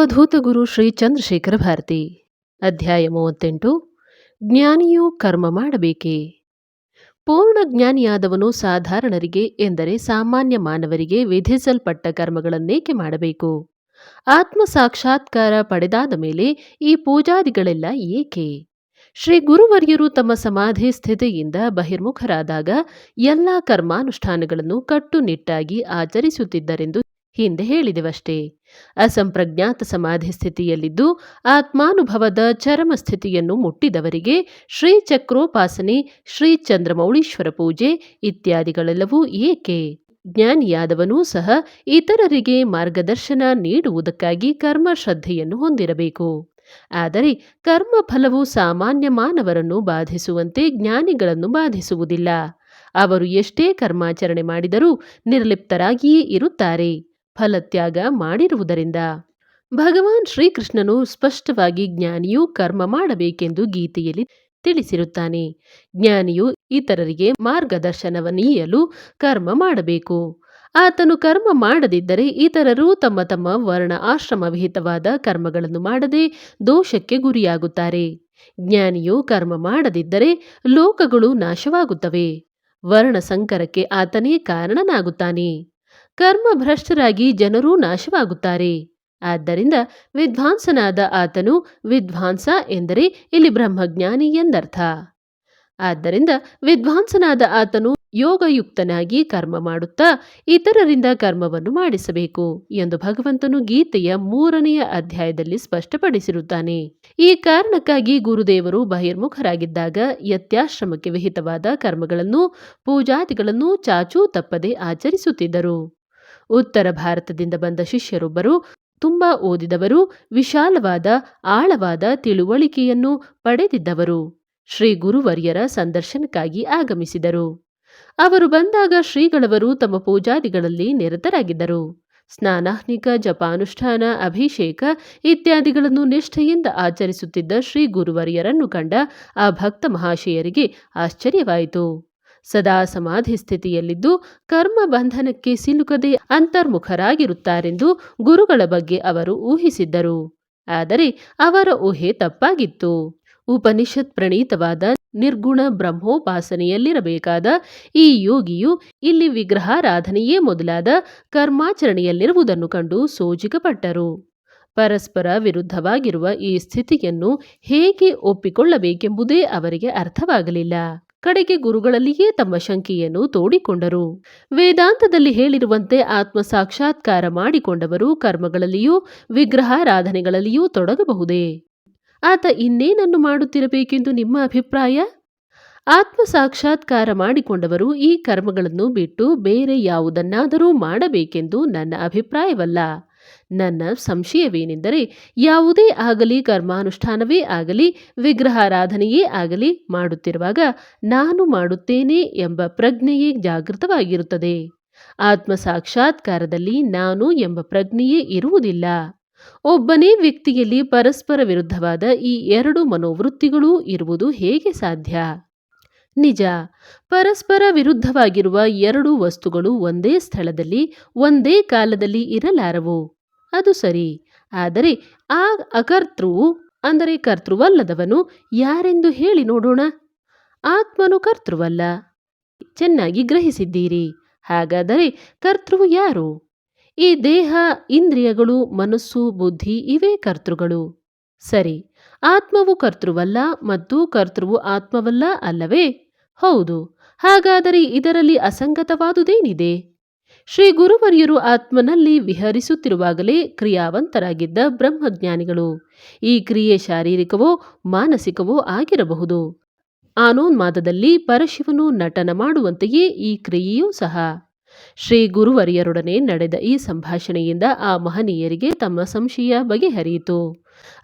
ಅವಧೂತ ಗುರು ಶ್ರೀ ಚಂದ್ರಶೇಖರ ಭಾರತಿ. ಅಧ್ಯಾಯ 38. ಜ್ಞಾನಿಯು ಕರ್ಮ ಮಾಡಬೇಕೇ? ಪೂರ್ಣ ಜ್ಞಾನಿಯಾದವನು ಸಾಧಾರಣರಿಗೆ ಎಂದರೆ ಸಾಮಾನ್ಯ ಮಾನವರಿಗೆ ವಿಧಿಸಲ್ಪಟ್ಟ ಕರ್ಮಗಳನ್ನೇಕೆ ಮಾಡಬೇಕು? ಆತ್ಮ ಸಾಕ್ಷಾತ್ಕಾರ ಪಡೆದಾದ ಮೇಲೆ ಈ ಪೂಜಾದಿಗಳೆಲ್ಲ ಏಕೆ? ಶ್ರೀ ಗುರುವರ್ಯರು ತಮ್ಮ ಸಮಾಧಿ ಸ್ಥಿತಿಯಿಂದ ಬಹಿರ್ಮುಖರಾದಾಗ ಎಲ್ಲ ಕರ್ಮಾನುಷ್ಠಾನಗಳನ್ನು ಕಟ್ಟುನಿಟ್ಟಾಗಿ ಆಚರಿಸುತ್ತಿದ್ದರೆಂದು ಹಿಂದೆ ಹೇಳಿದೆವಷ್ಟೇ. ಅಸಂಪ್ರಜ್ಞಾತ ಸಮಾಧಿ ಸ್ಥಿತಿಯಲ್ಲಿದ್ದು ಆತ್ಮಾನುಭವದ ಚರಮ ಸ್ಥಿತಿಯನ್ನು ಮುಟ್ಟಿದವರಿಗೆ ಶ್ರೀಚಕ್ರೋಪಾಸನೆ, ಶ್ರೀ ಚಂದ್ರಮೌಳೀಶ್ವರ ಪೂಜೆ ಇತ್ಯಾದಿಗಳೆಲ್ಲವೂ ಏಕೆ? ಜ್ಞಾನಿಯಾದವನೂ ಸಹ ಇತರರಿಗೆ ಮಾರ್ಗದರ್ಶನ ನೀಡುವುದಕ್ಕಾಗಿ ಕರ್ಮ ಶ್ರದ್ಧೆಯನ್ನು ಹೊಂದಿರಬೇಕು. ಆದರೆ ಕರ್ಮ ಫಲವು ಸಾಮಾನ್ಯ ಮಾನವರನ್ನು ಬಾಧಿಸುವಂತೆ ಜ್ಞಾನಿಗಳನ್ನು ಬಾಧಿಸುವುದಿಲ್ಲ. ಅವರು ಎಷ್ಟೇ ಕರ್ಮಾಚರಣೆ ಮಾಡಿದರೂ ನಿರ್ಲಿಪ್ತರಾಗಿಯೇ ಇರುತ್ತಾರೆ, ಫಲತ್ಯಾಗ ಮಾಡಿರುವುದರಿಂದ. ಭಗವಾನ್ ಶ್ರೀಕೃಷ್ಣನು ಸ್ಪಷ್ಟವಾಗಿ ಜ್ಞಾನಿಯು ಕರ್ಮ ಮಾಡಬೇಕೆಂದು ಗೀತೆಯಲ್ಲಿ ತಿಳಿಸಿರುತ್ತಾನೆ. ಜ್ಞಾನಿಯು ಇತರರಿಗೆ ಮಾರ್ಗದರ್ಶನವನ್ನೀಯಲು ಕರ್ಮ ಮಾಡಬೇಕು. ಆತನು ಕರ್ಮ ಮಾಡದಿದ್ದರೆ ಇತರರು ತಮ್ಮ ತಮ್ಮ ವರ್ಣ ಆಶ್ರಮ ವಿಹಿತವಾದ ಕರ್ಮಗಳನ್ನು ಮಾಡದೆ ದೋಷಕ್ಕೆ ಗುರಿಯಾಗುತ್ತಾರೆ. ಜ್ಞಾನಿಯು ಕರ್ಮ ಮಾಡದಿದ್ದರೆ ಲೋಕಗಳು ನಾಶವಾಗುತ್ತವೆ. ವರ್ಣ ಸಂಕರಕ್ಕೆ ಆತನೇ ಕಾರಣನಾಗುತ್ತಾನೆ. ಕರ್ಮ ಭ್ರಷ್ಟರಾಗಿ ಜನರೂ ನಾಶವಾಗುತ್ತಾರೆ. ಆದ್ದರಿಂದ ವಿದ್ವಾಂಸನಾದ ಆತನು, ವಿದ್ವಾಂಸ ಎಂದರೆ ಇಲ್ಲಿ ಬ್ರಹ್ಮಜ್ಞಾನಿ ಎಂದರ್ಥ. ಆದ್ದರಿಂದ ವಿದ್ವಾಂಸನಾದ ಆತನು ಯೋಗಯುಕ್ತನಾಗಿ ಕರ್ಮ ಮಾಡುತ್ತಾ ಇತರರಿಂದ ಕರ್ಮವನ್ನು ಮಾಡಿಸಬೇಕು ಎಂದು ಭಗವಂತನು ಗೀತೆಯ 3ನೇ ಅಧ್ಯಾಯದಲ್ಲಿ ಸ್ಪಷ್ಟಪಡಿಸಿರುತ್ತಾನೆ. ಈ ಕಾರಣಕ್ಕಾಗಿ ಗುರುದೇವರು ಬಹಿರ್ಮುಖರಾಗಿದ್ದಾಗ ಯತ್ಯಾಶ್ರಮಕ್ಕೆ ವಿಹಿತವಾದ ಕರ್ಮಗಳನ್ನು, ಪೂಜಾದಿಗಳನ್ನು ಚಾಚೂ ತಪ್ಪದೆ ಆಚರಿಸುತ್ತಿದ್ದರು. ಉತ್ತರ ಭಾರತದಿಂದ ಬಂದ ಶಿಷ್ಯರೊಬ್ಬರು ತುಂಬಾ ಓದಿದವರು, ವಿಶಾಲವಾದ ಆಳವಾದ ತಿಳುವಳಿಕೆಯನ್ನು ಪಡೆದಿದ್ದವರು ಶ್ರೀ ಗುರುವರ್ಯರ ಸಂದರ್ಶನಕ್ಕಾಗಿ ಆಗಮಿಸಿದರು. ಅವರು ಬಂದಾಗ ಶ್ರೀಗಳವರು ತಮ್ಮ ಪೂಜಾದಿಗಳಲ್ಲಿ ನಿರತರಾಗಿದ್ದರು. ಸ್ನಾನಾಹ್ನಿಕ, ಜಪಾನುಷ್ಠಾನ, ಅಭಿಷೇಕ ಇತ್ಯಾದಿಗಳನ್ನು ನಿಷ್ಠೆಯಿಂದ ಆಚರಿಸುತ್ತಿದ್ದ ಶ್ರೀ ಗುರುವರ್ಯರನ್ನು ಕಂಡ ಆ ಭಕ್ತ ಮಹಾಶಯರಿಗೆ ಆಶ್ಚರ್ಯವಾಯಿತು. ಸದಾ ಸಮಾಧಿ ಸ್ಥಿತಿಯಲ್ಲಿದ್ದು ಕರ್ಮ ಬಂಧನಕ್ಕೆ ಸಿಲುಕದೆ ಅಂತರ್ಮುಖರಾಗಿರುತ್ತಾರೆಂದು ಗುರುಗಳ ಬಗ್ಗೆ ಅವರು ಊಹಿಸಿದ್ದರು. ಆದರೆ ಅವರ ಊಹೆ ತಪ್ಪಾಗಿತ್ತು. ಉಪನಿಷತ್ ಪ್ರಣೀತವಾದ ನಿರ್ಗುಣ ಬ್ರಹ್ಮೋಪಾಸನೆಯಲ್ಲಿರಬೇಕಾದ ಈ ಯೋಗಿಯು ಇಲ್ಲಿ ವಿಗ್ರಹಾರಾಧನೆಯೇ ಮೊದಲಾದ ಕರ್ಮಾಚರಣೆಯಲ್ಲಿರುವುದನ್ನು ಕಂಡು ಸೋಜಿಗಪಟ್ಟರು. ಪರಸ್ಪರ ವಿರುದ್ಧವಾಗಿರುವ ಈ ಸ್ಥಿತಿಯನ್ನು ಹೇಗೆ ಒಪ್ಪಿಕೊಳ್ಳಬೇಕೆಂಬುದೇ ಅವರಿಗೆ ಅರ್ಥವಾಗಲಿಲ್ಲ. ಕಡೆಗೆ ಗುರುಗಳಲ್ಲಿಯೇ ತಮ್ಮ ಶಂಕೆಯನ್ನು ತೋಡಿಕೊಂಡರು. ವೇದಾಂತದಲ್ಲಿ ಹೇಳಿರುವಂತೆ ಆತ್ಮ ಸಾಕ್ಷಾತ್ಕಾರ ಮಾಡಿಕೊಂಡವರು ಕರ್ಮಗಳಲ್ಲಿಯೂ ವಿಗ್ರಹಾರಾಧನೆಗಳಲ್ಲಿಯೂ ತೊಡಗಬಹುದೇ? ಆತ ಇನ್ನೇನನ್ನು ಮಾಡುತ್ತಿರಬೇಕೆಂದು ನಿಮ್ಮ ಅಭಿಪ್ರಾಯ? ಆತ್ಮ ಸಾಕ್ಷಾತ್ಕಾರ ಮಾಡಿಕೊಂಡವರು ಈ ಕರ್ಮಗಳನ್ನು ಬಿಟ್ಟು ಬೇರೆ ಯಾವುದನ್ನಾದರೂ ಮಾಡಬೇಕೆಂದು ನನ್ನ ಅಭಿಪ್ರಾಯವಲ್ಲ. ನನ್ನ ಸಂಶಯವೇನೆಂದರೆ, ಯಾವುದೇ ಆಗಲಿ, ಕರ್ಮಾನುಷ್ಠಾನವೇ ಆಗಲಿ, ವಿಗ್ರಹಾರಾಧನೆಯೇ ಆಗಲಿ ಮಾಡುತ್ತಿರುವಾಗ ನಾನು ಮಾಡುತ್ತೇನೆ ಎಂಬ ಪ್ರಜ್ಞೆಯೇ ಜಾಗೃತವಾಗಿರುತ್ತದೆ. ಆತ್ಮ ಸಾಕ್ಷಾತ್ಕಾರದಲ್ಲಿ ನಾನು ಎಂಬ ಪ್ರಜ್ಞೆಯೇ ಇರುವುದಿಲ್ಲ. ಒಬ್ಬನೇ ವ್ಯಕ್ತಿಯಲ್ಲಿ ಪರಸ್ಪರ ವಿರುದ್ಧವಾದ ಈ 2 ಮನೋವೃತ್ತಿಗಳೂ ಇರುವುದು ಹೇಗೆ ಸಾಧ್ಯ? ನಿಜ, ಪರಸ್ಪರ ವಿರುದ್ಧವಾಗಿರುವ 2 ವಸ್ತುಗಳು ಒಂದೇ ಸ್ಥಳದಲ್ಲಿ ಒಂದೇ ಕಾಲದಲ್ಲಿ ಇರಲಾರವು. ಅದು ಸರಿ. ಆದರೆ ಆ ಅಕರ್ತೃವು ಅಂದರೆ ಕರ್ತೃವಲ್ಲದವನು ಯಾರೆಂದು ಹೇಳಿ ನೋಡೋಣ. ಆತ್ಮನು ಕರ್ತೃವಲ್ಲ. ಚೆನ್ನಾಗಿ ಗ್ರಹಿಸಿದ್ದೀರಿ. ಹಾಗಾದರೆ ಕರ್ತೃವು ಯಾರು? ಈ ದೇಹ, ಇಂದ್ರಿಯಗಳು, ಮನಸ್ಸು, ಬುದ್ಧಿ ಇವೇ ಕರ್ತೃಗಳು. ಸರಿ, ಆತ್ಮವು ಕರ್ತೃವಲ್ಲ ಮತ್ತು ಕರ್ತೃವು ಆತ್ಮವಲ್ಲ ಅಲ್ಲವೇ? ಹೌದು. ಹಾಗಾದರೆ ಇದರಲ್ಲಿ ಅಸಂಗತವಾದುದೇನಿದೆ? ಶ್ರೀ ಗುರುವರ್ಯರು ಆತ್ಮನಲ್ಲಿ ವಿಹರಿಸುತ್ತಿರುವಾಗಲೇ ಕ್ರಿಯಾವಂತರಾಗಿದ್ದ ಬ್ರಹ್ಮಜ್ಞಾನಿಗಳು. ಈ ಕ್ರಿಯೆ ಶಾರೀರಿಕವೋ ಮಾನಸಿಕವೋ ಆಗಿರಬಹುದು. ಆನೋನ್ಮಾದದಲ್ಲಿ ಪರಶಿವನು ನಟನ ಮಾಡುವಂತೆಯೇ ಈ ಕ್ರಿಯೆಯೂ ಸಹ. ಶ್ರೀ ಗುರುವರ್ಯರೊಡನೆ ನಡೆದ ಈ ಸಂಭಾಷಣೆಯಿಂದ ಆ ಮಹನೀಯರಿಗೆ ತಮ್ಮ ಸಂಶಯ ಬಗೆಹರಿಯಿತು.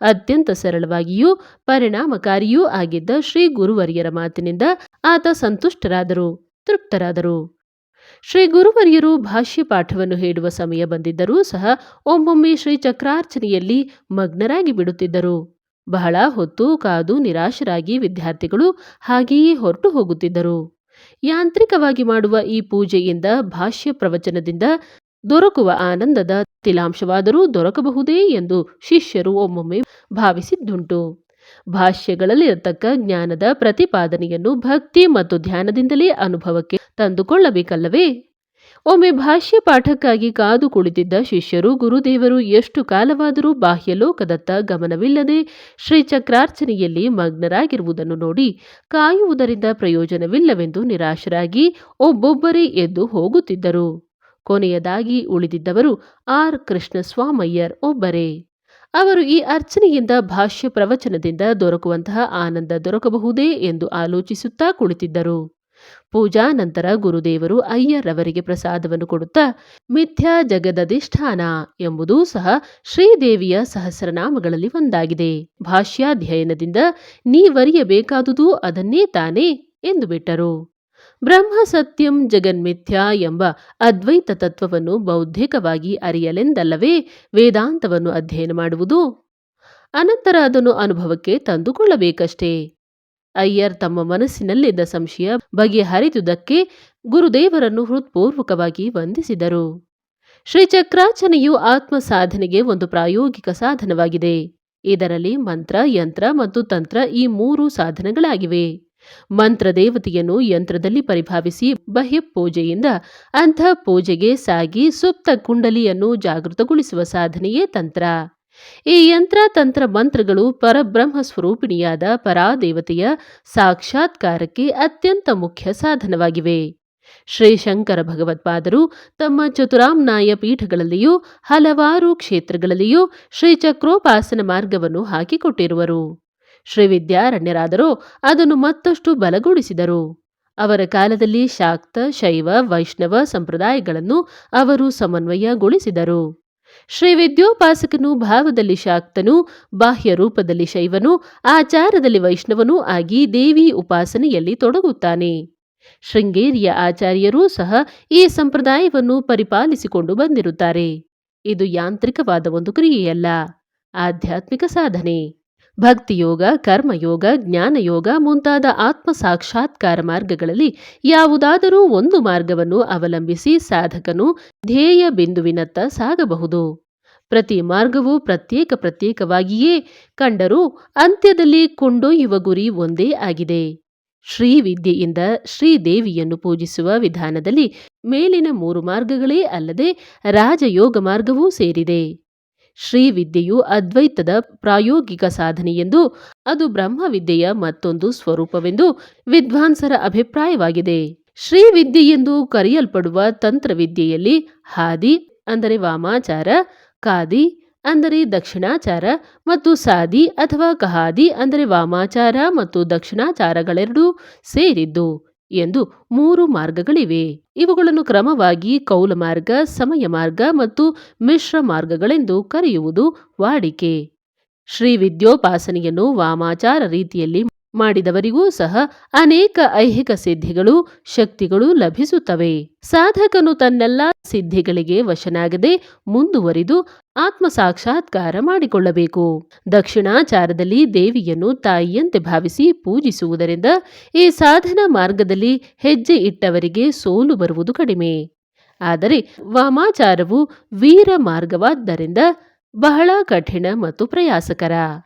ಅತ್ಯಂತ ಸರಳವಾಗಿಯೂ ಪರಿಣಾಮಕಾರಿಯೂ ಆಗಿದ್ದ ಶ್ರೀ ಗುರುವರ್ಯರ ಮಾತಿನಿಂದ ಆತ ಸಂತುಷ್ಟರಾದರು, ತೃಪ್ತರಾದರು. ಶ್ರೀ ಗುರುವರ್ಯರು ಭಾಷ್ಯ ಪಾಠವನ್ನು ಹೇಳುವ ಸಮಯ ಬಂದಿದ್ದರೂ ಸಹ ಒಮ್ಮೊಮ್ಮೆ ಶ್ರೀ ಚಕ್ರಾರ್ಚನೆಯಲ್ಲಿ ಮಗ್ನರಾಗಿ ಬಿಡುತ್ತಿದ್ದರು. ಬಹಳ ಹೊತ್ತು ಕಾದು ನಿರಾಶರಾಗಿ ವಿದ್ಯಾರ್ಥಿಗಳು ಹಾಗೆಯೇ ಹೊರಟು ಹೋಗುತ್ತಿದ್ದರು. ಯಾಂತ್ರಿಕವಾಗಿ ಮಾಡುವ ಈ ಪೂಜೆಯಿಂದ, ಭಾಷ್ಯ ಪ್ರವಚನದಿಂದ ದೊರಕುವ ಆನಂದದ ತಿಲಾಂಶವಾದರೂ ದೊರಕಬಹುದೇ ಎಂದು ಶಿಷ್ಯರು ಒಮ್ಮೊಮ್ಮೆ ಭಾವಿಸಿದ್ದುಂಟು. ಭಾಷ್ಯಗಳಲ್ಲಿರತಕ್ಕ ಜ್ಞಾನದ ಪ್ರತಿಪಾದನೆಯನ್ನು ಭಕ್ತಿ ಮತ್ತು ಧ್ಯಾನದಿಂದಲೇ ಅನುಭವಕ್ಕೆ ತಂದುಕೊಳ್ಳಬೇಕಲ್ಲವೇ? ಒಮ್ಮೆ ಭಾಷ್ಯ ಪಾಠಕ್ಕಾಗಿ ಕಾದು ಕುಳಿತಿದ್ದ ಶಿಷ್ಯರು ಗುರುದೇವರು ಎಷ್ಟು ಕಾಲವಾದರೂ ಬಾಹ್ಯಲೋಕದತ್ತ ಗಮನವಿಲ್ಲದೆ ಶ್ರೀಚಕ್ರಾರ್ಚನೆಯಲ್ಲಿ ಮಗ್ನರಾಗಿರುವುದನ್ನು ನೋಡಿ ಕಾಯುವುದರಿಂದ ಪ್ರಯೋಜನವಿಲ್ಲವೆಂದು ನಿರಾಶರಾಗಿ ಒಬ್ಬೊಬ್ಬರೇ ಎದ್ದು ಹೋಗುತ್ತಿದ್ದರು. ಕೊನೆಯದಾಗಿ ಉಳಿದಿದ್ದವರು ಆರ್ ಕೃಷ್ಣಸ್ವಾಮಯ್ಯರ್ ಒಬ್ಬರೇ. ಅವರು ಈ ಅರ್ಚನೆಯಿಂದ ಭಾಷ್ಯ ಪ್ರವಚನದಿಂದ ದೊರಕುವಂತಹ ಆನಂದ ದೊರಕಬಹುದೇ ಎಂದು ಆಲೋಚಿಸುತ್ತಾ ಕುಳಿತಿದ್ದರು. ಪೂಜಾ ನಂತರ ಗುರುದೇವರು ಅಯ್ಯರ್ರವರಿಗೆ ಪ್ರಸಾದವನ್ನು ಕೊಡುತ್ತಾ ಮಿಥ್ಯಾ ಜಗದಧಿಷ್ಠಾನ ಎಂಬುದೂ ಸಹ ಶ್ರೀದೇವಿಯ ಸಹಸ್ರನಾಮಗಳಲ್ಲಿ ಒಂದಾಗಿದೆ. ಭಾಷ್ಯಾಧ್ಯಯನದಿಂದ ನೀವರಿಯಬೇಕಾದುದು ಅದನ್ನೇ ತಾನೇ ಎಂದು ಬಿಟ್ಟರು. ಬ್ರಹ್ಮ ಸತ್ಯಂ ಜಗನ್ಮಿಥ್ಯಾ ಎಂಬ ಅದ್ವೈತ ತತ್ವವನ್ನು ಬೌದ್ಧಿಕವಾಗಿ ಅರಿಯಲೆಂದಲ್ಲವೇ ವೇದಾಂತವನ್ನು ಅಧ್ಯಯನ ಮಾಡುವುದು. ಅನಂತರ ಅದನ್ನು ಅನುಭವಕ್ಕೆ ತಂದುಕೊಳ್ಳಬೇಕಷ್ಟೇ. ಅಯ್ಯರ್ ತಮ್ಮ ಮನಸ್ಸಿನಲ್ಲಿದ್ದ ಸಂಶಯ ಬಗೆಹರಿದುದಕ್ಕೆ ಗುರುದೇವರನ್ನು ಹೃತ್ಪೂರ್ವಕವಾಗಿ ವಂದಿಸಿದರು. ಶ್ರೀಚಕ್ರಾರ್ಚನೆಯು ಆತ್ಮ ಸಾಧನೆಗೆ ಒಂದು ಪ್ರಾಯೋಗಿಕ ಸಾಧನವಾಗಿದೆ. ಇದರಲ್ಲಿ ಮಂತ್ರ, ಯಂತ್ರ ಮತ್ತು ತಂತ್ರ ಈ 3 ಸಾಧನಗಳಾಗಿವೆ. ಮಂತ್ರ ದೇವತೆಯನ್ನು ಯಂತ್ರದಲ್ಲಿ ಪರಿಭಾವಿಸಿ ಬಾಹ್ಯ ಪೂಜೆಯಿಂದ ಅಂತಃ ಪೂಜೆಗೆ ಸಾಗಿ ಸುಪ್ತ ಕುಂಡಲಿಯನ್ನು ಜಾಗೃತಗೊಳಿಸುವ ಸಾಧನೆಯೇ ತಂತ್ರ. ಈ ಯಂತ್ರ ತಂತ್ರ ಮಂತ್ರಗಳು ಪರಬ್ರಹ್ಮ ಸ್ವರೂಪಿಣಿಯಾದ ಪರಾದೇವತೆಯ ಸಾಕ್ಷಾತ್ಕಾರಕ್ಕೆ ಅತ್ಯಂತ ಮುಖ್ಯ ಸಾಧನವಾಗಿವೆ. ಶ್ರೀ ಶಂಕರ ಭಗವತ್ಪಾದರು ತಮ್ಮ ಚತುರಾಮ್ನಾಯ ಪೀಠಗಳಲ್ಲಿಯೂ ಹಲವಾರು ಕ್ಷೇತ್ರಗಳಲ್ಲಿಯೂ ಶ್ರೀಚಕ್ರೋಪಾಸನ ಮಾರ್ಗವನ್ನು ಹಾಕಿಕೊಟ್ಟಿರುವರು. ಶ್ರೀ ವಿದ್ಯಾರಣ್ಯರಾದರೋ ಅದನ್ನು ಮತ್ತಷ್ಟು ಬಲಗೊಳಿಸಿದರು. ಅವರ ಕಾಲದಲ್ಲಿ ಶಾಕ್ತ, ಶೈವ, ವೈಷ್ಣವ ಸಂಪ್ರದಾಯಗಳನ್ನು ಅವರು ಸಮನ್ವಯಗೊಳಿಸಿದರು. ಶ್ರೀ ವಿದ್ಯೋಪಾಸಕನು ಭಾವದಲ್ಲಿ ಶಾಕ್ತನೂ ಬಾಹ್ಯ ರೂಪದಲ್ಲಿ ಶೈವನೂ ಆಚಾರದಲ್ಲಿ ವೈಷ್ಣವನೂ ಆಗಿ ದೇವಿ ಉಪಾಸನೆಯಲ್ಲಿ ತೊಡಗುತ್ತಾನೆ. ಶೃಂಗೇರಿಯ ಆಚಾರ್ಯರೂ ಸಹ ಈ ಸಂಪ್ರದಾಯವನ್ನು ಪರಿಪಾಲಿಸಿಕೊಂಡು ಬಂದಿರುತ್ತಾರೆ. ಇದು ಯಾಂತ್ರಿಕವಾದ ಒಂದು ಕ್ರಿಯೆಯಲ್ಲ, ಆಧ್ಯಾತ್ಮಿಕ ಸಾಧನೆ. ಭಕ್ತಿಯೋಗ, ಕರ್ಮಯೋಗ, ಜ್ಞಾನಯೋಗ ಮುಂತಾದ ಆತ್ಮ ಸಾಕ್ಷಾತ್ಕಾರ ಮಾರ್ಗಗಳಲ್ಲಿ ಯಾವುದಾದರೂ ಒಂದು ಮಾರ್ಗವನ್ನು ಅವಲಂಬಿಸಿ ಸಾಧಕನು ಧ್ಯೇಯ ಬಿಂದುವಿನತ್ತ ಸಾಗಬಹುದು. ಪ್ರತಿ ಮಾರ್ಗವೂ ಪ್ರತ್ಯೇಕವಾಗಿಯೇ ಕಂಡರೂ ಅಂತ್ಯದಲ್ಲಿ ಕೊಂಡೊಯ್ಯುವ ಗುರಿ ಒಂದೇ ಆಗಿದೆ. ಶ್ರೀವಿದ್ಯೆಯಿಂದ ಶ್ರೀದೇವಿಯನ್ನು ಪೂಜಿಸುವ ವಿಧಾನದಲ್ಲಿ ಮೇಲಿನ 3 ಮಾರ್ಗಗಳೇ ಅಲ್ಲದೆ ರಾಜಯೋಗ ಮಾರ್ಗವೂ ಸೇರಿದೆ. ಶ್ರೀವಿದ್ಯೆಯು ಅದ್ವೈತದ ಪ್ರಾಯೋಗಿಕ ಸಾಧನೆಯೆಂದು, ಅದು ಬ್ರಹ್ಮವಿದ್ಯೆಯ ಮತ್ತೊಂದು ಸ್ವರೂಪವೆಂದು ವಿದ್ವಾಂಸರ ಅಭಿಪ್ರಾಯವಾಗಿದೆ. ಶ್ರೀವಿದ್ಯೆಯೆಂದು ಕರೆಯಲ್ಪಡುವ ತಂತ್ರವಿದ್ಯೆಯಲ್ಲಿ ಹಾದಿ ಅಂದರೆ ವಾಮಾಚಾರ, ಕಾದಿ ಅಂದರೆ ದಕ್ಷಿಣಾಚಾರ ಮತ್ತು ಸಾದಿ ಅಥವಾ ಕಹಾದಿ ಅಂದರೆ ವಾಮಾಚಾರ ಮತ್ತು ದಕ್ಷಿಣಾಚಾರಗಳೆರಡೂ ಸೇರಿದ್ದು ಎಂದು 3 ಮಾರ್ಗಗಳಿವೆ. ಇವುಗಳನ್ನು ಕ್ರಮವಾಗಿ ಕೌಲ ಮಾರ್ಗ, ಸಮಯ ಮಾರ್ಗ ಮತ್ತು ಮಿಶ್ರ ಮಾರ್ಗಗಳೆಂದು ಕರೆಯುವುದು ವಾಡಿಕೆ. ಶ್ರೀ ವಿದ್ಯೋಪಾಸನೆಯನ್ನು ವಾಮಾಚಾರ ರೀತಿಯಲ್ಲಿ ಮಾಡಿದವರಿಗೂ ಸಹ ಅನೇಕ ಐಹಿಕ ಸಿದ್ಧಿಗಳು, ಶಕ್ತಿಗಳು ಲಭಿಸುತ್ತವೆ. ಸಾಧಕನು ತನ್ನೆಲ್ಲ ಸಿದ್ಧಿಗಳಿಗೆ ವಶನಾಗದೆ ಮುಂದುವರಿದು ಆತ್ಮ ಸಾಕ್ಷಾತ್ಕಾರ ಮಾಡಿಕೊಳ್ಳಬೇಕು. ದಕ್ಷಿಣಾಚಾರದಲ್ಲಿ ದೇವಿಯನ್ನು ತಾಯಿಯಂತೆ ಭಾವಿಸಿ ಪೂಜಿಸುವುದರಿಂದ ಈ ಸಾಧನಾ ಮಾರ್ಗದಲ್ಲಿ ಹೆಜ್ಜೆ ಇಟ್ಟವರಿಗೆ ಸೋಲು ಬರುವುದು ಕಡಿಮೆ. ಆದರೆ ವಾಮಾಚಾರವು ವೀರ ಮಾರ್ಗವಾದ್ದರಿಂದ ಬಹಳ ಕಠಿಣ ಮತ್ತು ಪ್ರಯಾಸಕರ.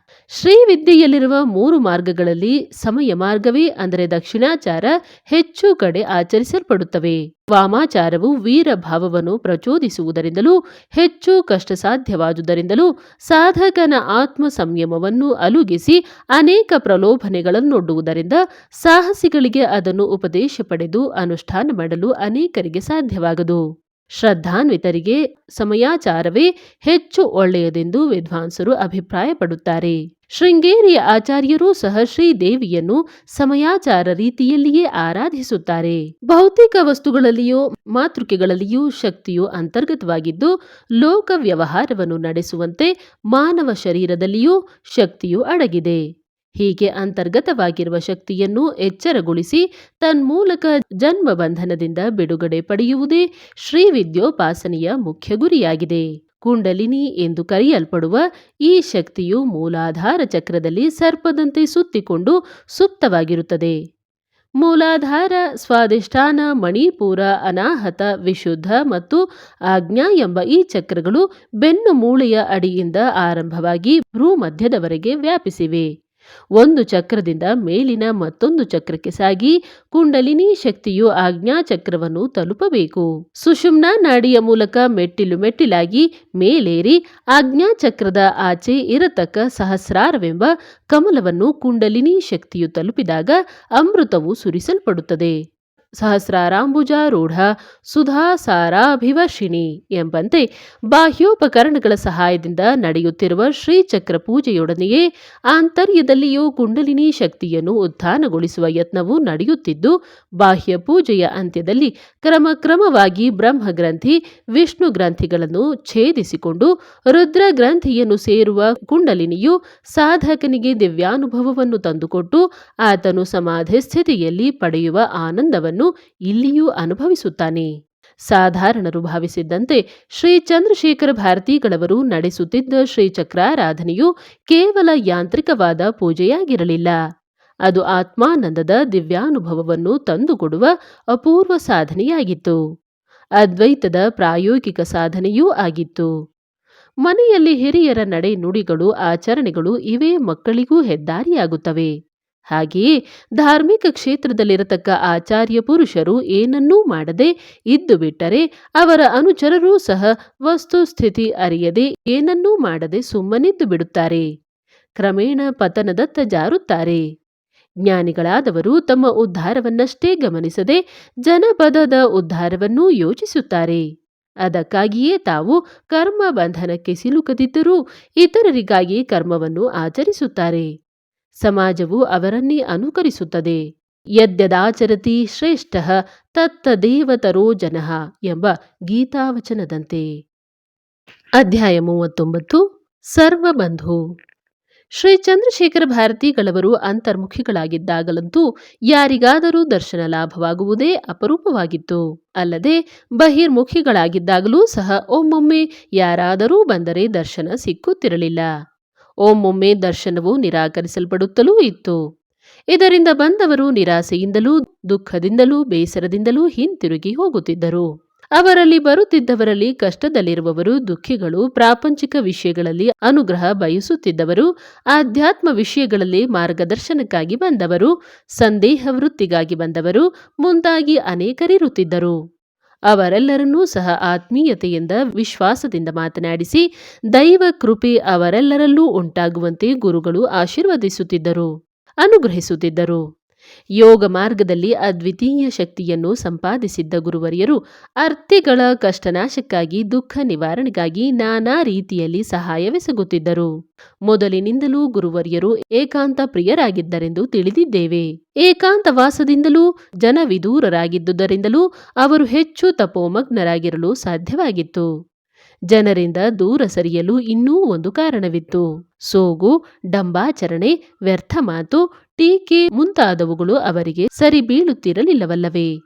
ಶ್ರೀವಿದ್ಯೆಯಲ್ಲಿರುವ 3 ಮಾರ್ಗಗಳಲ್ಲಿ ಸಮಯ ಮಾರ್ಗವೇ ಅಂದರೆ ದಕ್ಷಿಣಾಚಾರ ಹೆಚ್ಚು ಕಡೆ ಆಚರಿಸಲ್ಪಡುತ್ತವೆ. ವಾಮಾಚಾರವು ವೀರ ಭಾವವನ್ನು ಪ್ರಚೋದಿಸುವುದರಿಂದಲೂ ಹೆಚ್ಚು ಕಷ್ಟ ಸಾಧ್ಯವಾದುದರಿಂದಲೂ ಸಾಧಕನ ಆತ್ಮ ಸಂಯಮವನ್ನು ಅಲುಗಿಸಿ ಅನೇಕ ಪ್ರಲೋಭನೆಗಳನ್ನೊಡ್ಡುವುದರಿಂದ ಸಾಹಸಿಗಳಿಗೆ ಅದನ್ನು ಉಪದೇಶ ಪಡೆದು ಅನುಷ್ಠಾನ ಮಾಡಲು ಅನೇಕರಿಗೆ ಸಾಧ್ಯವಾಗದು. ಶ್ರದ್ಧಾನ್ವಿತರಿಗೆ ಸಮಯಾಚಾರವೇ ಹೆಚ್ಚು ಒಳ್ಳೆಯದೆಂದು ವಿದ್ವಾಂಸರು ಅಭಿಪ್ರಾಯಪಡುತ್ತಾರೆ. ಶೃಂಗೇರಿಯ ಆಚಾರ್ಯರೂ ಸಹ ಶ್ರೀದೇವಿಯನ್ನು ಸಮಯಾಚಾರ ರೀತಿಯಲ್ಲಿಯೇ ಆರಾಧಿಸುತ್ತಾರೆ. ಭೌತಿಕ ವಸ್ತುಗಳಲ್ಲಿಯೂ ಮಾತೃಕೆಗಳಲ್ಲಿಯೂ ಶಕ್ತಿಯು ಅಂತರ್ಗತವಾಗಿದ್ದು ಲೋಕ ವ್ಯವಹಾರವನ್ನು ನಡೆಸುವಂತೆ ಮಾನವ ಶರೀರದಲ್ಲಿಯೂ ಶಕ್ತಿಯು ಅಡಗಿದೆ. ಹೀಗೆ ಅಂತರ್ಗತವಾಗಿರುವ ಶಕ್ತಿಯನ್ನು ಎಚ್ಚರಗೊಳಿಸಿ ತನ್ಮೂಲಕ ಜನ್ಮ ಬಂಧನದಿಂದ ಬಿಡುಗಡೆ ಪಡೆಯುವುದೇ ಶ್ರೀವಿದ್ಯೋಪಾಸನೆಯ ಮುಖ್ಯ ಗುರಿಯಾಗಿದೆ. ಕುಂಡಲಿನಿ ಎಂದು ಕರೆಯಲ್ಪಡುವ ಈ ಶಕ್ತಿಯು ಮೂಲಾಧಾರ ಚಕ್ರದಲ್ಲಿ ಸರ್ಪದಂತೆ ಸುತ್ತಿಕೊಂಡು ಸುಪ್ತವಾಗಿರುತ್ತದೆ. ಮೂಲಾಧಾರ, ಸ್ವಾಧಿಷ್ಠಾನ, ಮಣಿಪುರ, ಅನಾಹತ, ವಿಶುದ್ಧ ಮತ್ತು ಆಜ್ಞಾ ಎಂಬ ಈ ಚಕ್ರಗಳು ಬೆನ್ನು ಮೂಳೆಯ ಅಡಿಯಿಂದ ಆರಂಭವಾಗಿ ಭ್ರೂಮಧ್ಯದವರೆಗೆ ವ್ಯಾಪಿಸಿವೆ. ಒಂದು ಚಕ್ರದಿಂದ ಮೇಲಿನ ಮತ್ತೊಂದು ಚಕ್ರಕ್ಕೆ ಸಾಗಿ ಕುಂಡಲಿನಿ ಶಕ್ತಿಯು ಆಜ್ಞಾ ಚಕ್ರವನ್ನು ತಲುಪಬೇಕು. ಸುಷುಮ್ನಾ ನಾಡಿಯ ಮೂಲಕ ಮೆಟ್ಟಿಲು ಮೆಟ್ಟಿಲಾಗಿ ಮೇಲೇರಿ ಆಜ್ಞಾ ಚಕ್ರದ ಆಚೆ ಇರತಕ್ಕ ಸಹಸ್ರಾರವೆಂಬ ಕಮಲವನ್ನು ಕುಂಡಲಿನಿ ಶಕ್ತಿಯು ತಲುಪಿದಾಗ ಅಮೃತವು ಸುರಿಸಲ್ಪಡುತ್ತದೆ. ಸಹಸ್ರಾರಾಂಬುಜಾರೂಢ ಸುಧಾಸಾರಾಭಿವರ್ಷಿಣಿ ಎಂಬಂತೆ ಬಾಹ್ಯೋಪಕರಣಗಳ ಸಹಾಯದಿಂದ ನಡೆಯುತ್ತಿರುವ ಶ್ರೀಚಕ್ರ ಪೂಜೆಯೊಡನೆಯೇ ಆಂತರ್ಯದಲ್ಲಿಯೂ ಕುಂಡಲಿನಿ ಶಕ್ತಿಯನ್ನು ಉತ್ಥಾನಗೊಳಿಸುವ ಯತ್ನವು ನಡೆಯುತ್ತಿದ್ದು, ಬಾಹ್ಯ ಪೂಜೆಯ ಅಂತ್ಯದಲ್ಲಿ ಕ್ರಮಕ್ರಮವಾಗಿ ಬ್ರಹ್ಮಗ್ರಂಥಿ, ವಿಷ್ಣು ಗ್ರಂಥಿಗಳನ್ನು ಛೇದಿಸಿಕೊಂಡು ರುದ್ರ ಗ್ರಂಥಿಯನ್ನು ಸೇರುವ ಕುಂಡಲಿನಿಯು ಸಾಧಕನಿಗೆ ದಿವ್ಯಾನುಭವವನ್ನು ತಂದುಕೊಟ್ಟು ಆತನು ಸಮಾಧಿ ಸ್ಥಿತಿಯಲ್ಲಿ ಪಡೆಯುವ ಆನಂದವನ್ನು ಇಲ್ಲಿಯೂ ಅನುಭವಿಸುತ್ತಾನೆ. ಸಾಧಾರಣರು ಭಾವಿಸಿದ್ದಂತೆ ಶ್ರೀ ಚಂದ್ರಶೇಖರ ಭಾರತೀಗಳವರು ನಡೆಸುತ್ತಿದ್ದ ಶ್ರೀಚಕ್ರಾರಾಧನೆಯು ಕೇವಲ ಯಾಂತ್ರಿಕವಾದ ಪೂಜೆಯಾಗಿರಲಿಲ್ಲ. ಅದು ಆತ್ಮಾನಂದದ ದಿವ್ಯಾನುಭವವನ್ನು ತಂದುಕೊಡುವ ಅಪೂರ್ವ ಸಾಧನೆಯಾಗಿತ್ತು. ಅದ್ವೈತದ ಪ್ರಾಯೋಗಿಕ ಸಾಧನೆಯೂ ಆಗಿತ್ತು. ಮನೆಯಲ್ಲಿ ಹಿರಿಯರ ನಡೆ ನುಡಿಗಳು, ಆಚರಣೆಗಳು ಇವೇ ಮಕ್ಕಳಿಗೂ ಹೆದ್ದಾರಿಯಾಗುತ್ತವೆ. ಹಾಗೆಯೇ ಧಾರ್ಮಿಕ ಕ್ಷೇತ್ರದಲ್ಲಿರತಕ್ಕ ಆಚಾರ್ಯ ಪುರುಷರು ಏನನ್ನೂ ಮಾಡದೆ ಇದ್ದು ಬಿಟ್ಟರೆ ಅವರ ಅನುಚರರೂ ಸಹ ವಸ್ತುಸ್ಥಿತಿ ಅರಿಯದೆ ಏನನ್ನೂ ಮಾಡದೆ ಸುಮ್ಮನಿದ್ದು ಬಿಡುತ್ತಾರೆ. ಕ್ರಮೇಣ ಪತನದತ್ತ ಜಾರುತ್ತಾರೆ. ಜ್ಞಾನಿಗಳಾದವರು ತಮ್ಮ ಉದ್ಧಾರವನ್ನಷ್ಟೇ ಗಮನಿಸದೆ ಜನಪದದ ಉದ್ಧಾರವನ್ನೂ ಯೋಚಿಸುತ್ತಾರೆ. ಅದಕ್ಕಾಗಿಯೇ ತಾವು ಕರ್ಮ ಬಂಧನಕ್ಕೆ ಸಿಲುಕದಿದ್ದರೂ ಇತರರಿಗಾಗಿ ಕರ್ಮವನ್ನು ಆಚರಿಸುತ್ತಾರೆ. ಸಮಾಜವು ಅವರನ್ನೇ ಅನುಕರಿಸುತ್ತದೆ. ಯದ್ಯದಾಚರತಿ ಶ್ರೇಷ್ಠಃ ತತ್ತದೇವತರೋ ಜನಃ ಎಂಬ ಗೀತಾವಚನದಂತೆ. ಅಧ್ಯಾಯ 39 ಸರ್ವಬಂಧು. ಶ್ರೀ ಚಂದ್ರಶೇಖರ ಭಾರತೀಗಳವರು ಅಂತರ್ಮುಖಿಗಳಾಗಿದ್ದಾಗಲಂತೂ ಯಾರಿಗಾದರೂ ದರ್ಶನ ಲಾಭವಾಗುವುದೇ ಅಪರೂಪವಾಗಿತ್ತು. ಅಲ್ಲದೆ ಬಹಿರ್ಮುಖಿಗಳಾಗಿದ್ದಾಗಲೂ ಸಹ ಒಮ್ಮೊಮ್ಮೆ ಯಾರಾದರೂ ಬಂದರೆ ದರ್ಶನ ಸಿಕ್ಕುತ್ತಿರಲಿಲ್ಲ. ಒಮ್ಮೊಮ್ಮೆ ದರ್ಶನವು ನಿರಾಕರಿಸಲ್ಪಡುತ್ತಲೂ ಇತ್ತು. ಇದರಿಂದ ಬಂದವರು ನಿರಾಸೆಯಿಂದಲೂ ದುಃಖದಿಂದಲೂ ಬೇಸರದಿಂದಲೂ ಹಿಂತಿರುಗಿ ಹೋಗುತ್ತಿದ್ದರು. ಅವರಲ್ಲಿ ಬರುತ್ತಿದ್ದವರಲ್ಲಿ ಕಷ್ಟದಲ್ಲಿರುವವರು, ದುಃಖಿಗಳು, ಪ್ರಾಪಂಚಿಕ ವಿಷಯಗಳಲ್ಲಿ ಅನುಗ್ರಹ ಬಯಸುತ್ತಿದ್ದವರು, ಆಧ್ಯಾತ್ಮ ವಿಷಯಗಳಲ್ಲಿ ಮಾರ್ಗದರ್ಶನಕ್ಕಾಗಿ ಬಂದವರು, ಸಂದೇಹ ವೃತ್ತಿಗಾಗಿ ಬಂದವರು ಮುಂತಾಗಿ ಅನೇಕರಿರುತ್ತಿದ್ದರು. ಅವರೆಲ್ಲರನ್ನೂ ಸಹ ಆತ್ಮೀಯತೆಯಿಂದ, ವಿಶ್ವಾಸದಿಂದ ಮಾತನಾಡಿಸಿ ದೈವ ಕೃಪೆ ಅವರೆಲ್ಲರಲ್ಲೂ ಉಂಟಾಗುವಂತೆ ಗುರುಗಳು ಆಶೀರ್ವದಿಸುತ್ತಿದ್ದರು, ಅನುಗ್ರಹಿಸುತ್ತಿದ್ದರು. ಯೋಗ ಮಾರ್ಗದಲ್ಲಿ ಅದ್ವಿತೀಯ ಶಕ್ತಿಯನ್ನು ಸಂಪಾದಿಸಿದ್ದ ಗುರುವರಿಯರು ಅರ್ಥಿಗಳ ಕಷ್ಟನಾಶಕ್ಕಾಗಿ, ದುಃಖ ನಿವಾರಣೆಗಾಗಿ ನಾನಾ ರೀತಿಯಲ್ಲಿ ಸಹಾಯವೆಸಗುತ್ತಿದ್ದರು. ಮೊದಲಿನಿಂದಲೂ ಗುರುವರಿಯರು ಏಕಾಂತ ಪ್ರಿಯರಾಗಿದ್ದರೆಂದು ತಿಳಿದಿದ್ದೇವೆ. ಏಕಾಂತವಾಸದಿಂದಲೂ ಜನವಿದೂರರಾಗಿದ್ದುದರಿಂದಲೂ ಅವರು ಹೆಚ್ಚು ತಪೋಮಗ್ನರಾಗಿರಲು ಸಾಧ್ಯವಾಗಿತ್ತು. ಜನರಿಂದ ದೂರ ಸರಿಯಲು ಇನ್ನೂ ಒಂದು ಕಾರಣವಿತ್ತು. ಸೋಗು, ಡಂಬಾಚರಣೆ, ವ್ಯರ್ಥ ಮಾತು, ಟೀಕೆ ಮುಂತಾದವುಗಳು ಅವರಿಗೆ ಸರಿ ಬೀಳುತ್ತಿರಲಿಲ್ಲವಲ್ಲವೇ?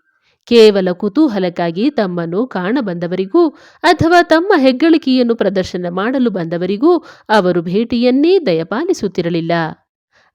ಕೇವಲ ಕುತೂಹಲಕ್ಕಾಗಿ ತಮ್ಮನ್ನು ಕಾಣಬಂದವರಿಗೂ ಅಥವಾ ತಮ್ಮ ಹೆಗ್ಗಳಿಕೆಯನ್ನು ಪ್ರದರ್ಶನ ಮಾಡಲು ಬಂದವರಿಗೂ ಅವರು ಭೇಟಿಯನ್ನೇ ದಯಪಾಲಿಸುತ್ತಿರಲಿಲ್ಲ.